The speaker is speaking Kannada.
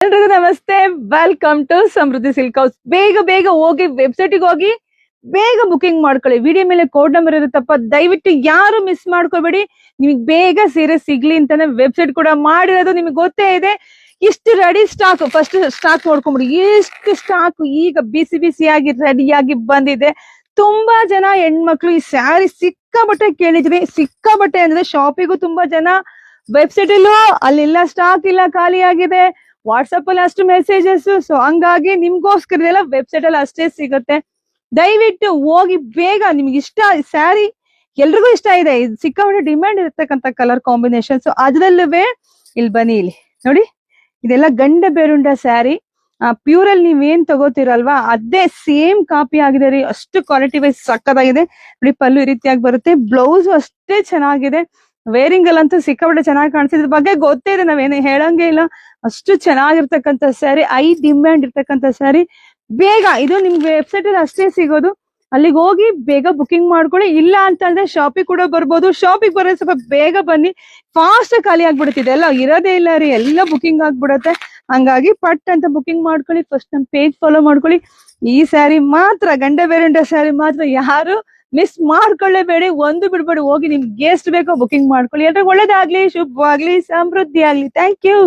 ಎಲ್ರಿಗೂ ನಮಸ್ತೆ, welcome to Samruddhi silk house. ಬೇಗ ಬೇಗ ಹೋಗಿ ವೆಬ್ಸೈಟ್ ಹೋಗಿ ಬೇಗ ಬುಕಿಂಗ್ ಮಾಡ್ಕೊಳ್ಳಿ. ವಿಡಿಯೋ ಮೇಲೆ ಕೋಡ್ ನಂಬರ್ ಇರುತ್ತಪ್ಪ, ದಯವಿಟ್ಟು ಯಾರು ಮಿಸ್ ಮಾಡ್ಕೋಬೇಡಿ. ನಿಮಗೆ ಬೇಗ ಸೀರೆ ಸಿಗ್ಲಿ ಅಂತಾನೆ ವೆಬ್ಸೈಟ್ ಕೂಡ ಮಾಡಿರೋದು. ನಿಮಗೆ ಗೊತ್ತೇ ಇದೆ, ಇಷ್ಟು ರೆಡಿ ಸ್ಟಾಕ್. ಫಸ್ಟ್ ಸ್ಟಾಕ್ ನೋಡ್ಕೊಂಬಿಡಿ, ಎಷ್ಟು ಸ್ಟಾಕ್ ಈಗ ಬಿಸಿ ಬಿಸಿಯಾಗಿ ರೆಡಿಯಾಗಿ ಬಂದಿದೆ. ತುಂಬಾ ಜನ ಹೆಣ್ಮಕ್ಳು ಈ ಸ್ಯಾರಿ ಸಿಕ್ಕಾಬಟ್ಟೆ ಕೇಳಿದ್ವಿ. ಸಿಕ್ಕಾಬಟ್ಟೆ ಅಂದ್ರೆ ಶಾಪಿಗೂ ತುಂಬಾ ಜನ, ವೆಬ್ಸೈಟ್ ಅಲ್ಲೂ ಅಲ್ಲಿಲ್ಲ, ಸ್ಟಾಕ್ ಇಲ್ಲ, ಖಾಲಿ ಆಗಿದೆ. ವಾಟ್ಸಪ್ ಅಲ್ಲಿ ಅಷ್ಟು ಮೆಸೇಜಸ್. ಸೊ ಹಂಗಾಗಿ ನಿಮ್ಗೋಸ್ಕರ ಎಲ್ಲ ವೆಬ್ಸೈಟ್ ಅಲ್ಲಿ ಅಷ್ಟೇ ಸಿಗುತ್ತೆ. ದಯವಿಟ್ಟು ಹೋಗಿ ಬೇಗ. ನಿಮ್ಗೆ ಇಷ್ಟ ಸ್ಯಾರಿ, ಎಲ್ರಿಗೂ ಇಷ್ಟ ಇದೆ. ಇದು ಸಿಕ್ಕಾಪಟ್ಟೆ ಡಿಮ್ಯಾಂಡ್ ಇರತಕ್ಕಂತ ಕಲರ್ ಕಾಂಬಿನೇಷನ್ಸ್. ಅದ್ರಲ್ಲೂ ಇಲ್ಲಿ ಬನ್ನಿ, ಇಲ್ಲಿ ನೋಡಿ, ಇದೆಲ್ಲ ಗಂಡ ಬೇರುಂಡ ಸ್ಯಾರಿ. ಪ್ಯೂರ್ ಅಲ್ಲಿ ನೀವೇನ್ ತಗೋತೀರಲ್ವಾ ಅದೇ ಸೇಮ್ ಕಾಪಿ ಆಗಿದೆ ರೀ. ಅಷ್ಟು ಕ್ವಾಲಿಟಿ ವೈಸ್ ಸಕ್ಕದಾಗಿದೆ ನೋಡಿ. ಪಲ್ಲು ಈ ರೀತಿಯಾಗಿ ಬರುತ್ತೆ, ಬ್ಲೌಸ್ ಅಷ್ಟೇ ಚೆನ್ನಾಗಿದೆ. ವೇರಿಂಗ್ ಅಲ್ಲಂತೂ ಸಿಕ್ಕಾಪಟ್ಟೆ ಚೆನ್ನಾಗಿ ಕಾಣಿಸ್ತಿದೆ. ಇದ್ರ ಬಗ್ಗೆ ಗೊತ್ತೇ ಇದೆ, ನಾವೇನು ಹೇಳಂಗೆ ಇಲ್ಲ. ಅಷ್ಟು ಚೆನ್ನಾಗಿರ್ತಕ್ಕಂಥ ಸ್ಯಾರಿ, ಡಿಮ್ಯಾಂಡ್ ಇರ್ತಕ್ಕಂಥ ಸ್ಯಾರಿ. ಬೇಗ ಇದು ನಿಮ್ಗೆ ವೆಬ್ಸೈಟ್ ಅಲ್ಲಿ ಅಷ್ಟೇ ಸಿಗೋದು. ಅಲ್ಲಿಗೆ ಹೋಗಿ ಬೇಗ ಬುಕಿಂಗ್ ಮಾಡ್ಕೊಳ್ಳಿ. ಇಲ್ಲ ಅಂತಂದ್ರೆ ಶಾಪಿಗೆ ಕೂಡ ಬರ್ಬೋದು. ಶಾಪಿಗೆ ಬರೋದು ಸ್ವಲ್ಪ ಬೇಗ ಬನ್ನಿ, ಫಾಸ್ಟ್ ಖಾಲಿ ಆಗ್ಬಿಡುತ್ತೆ. ಇದೆಲ್ಲ ಇರೋದೇ ಇಲ್ಲ ರೀ, ಎಲ್ಲ ಬುಕಿಂಗ್ ಆಗ್ಬಿಡುತ್ತೆ. ಹಂಗಾಗಿ ಪಟ್ ಅಂತ ಬುಕಿಂಗ್ ಮಾಡ್ಕೊಳ್ಳಿ. ಫಸ್ಟ್ ನಮ್ ಪೇಜ್ ಫಾಲೋ ಮಾಡ್ಕೊಳ್ಳಿ. ಈ ಸ್ಯಾರಿ ಮಾತ್ರ, ಗಂಡ ಬೇರೆಂಡ ಸ್ಯಾರಿ ಮಾತ್ರ ಯಾರು ಮಿಸ್ ಮಾಡ್ಕೊಳ್ಳೇಬೇಡಿ, ಒಂದು ಬಿಡ್ಬೇಡಿ. ಹೋಗಿ ನಿಮ್ಗೆ ಎಷ್ಟು ಬೇಕೋ ಬುಕಿಂಗ್ ಮಾಡ್ಕೊಳ್ಳಿ. ಎಲ್ರಿಗೂ ಒಳ್ಳೇದಾಗ್ಲಿ, ಶುಭವಾಗ್ಲಿ, ಸಮೃದ್ಧಿ ಆಗ್ಲಿ. Thank you.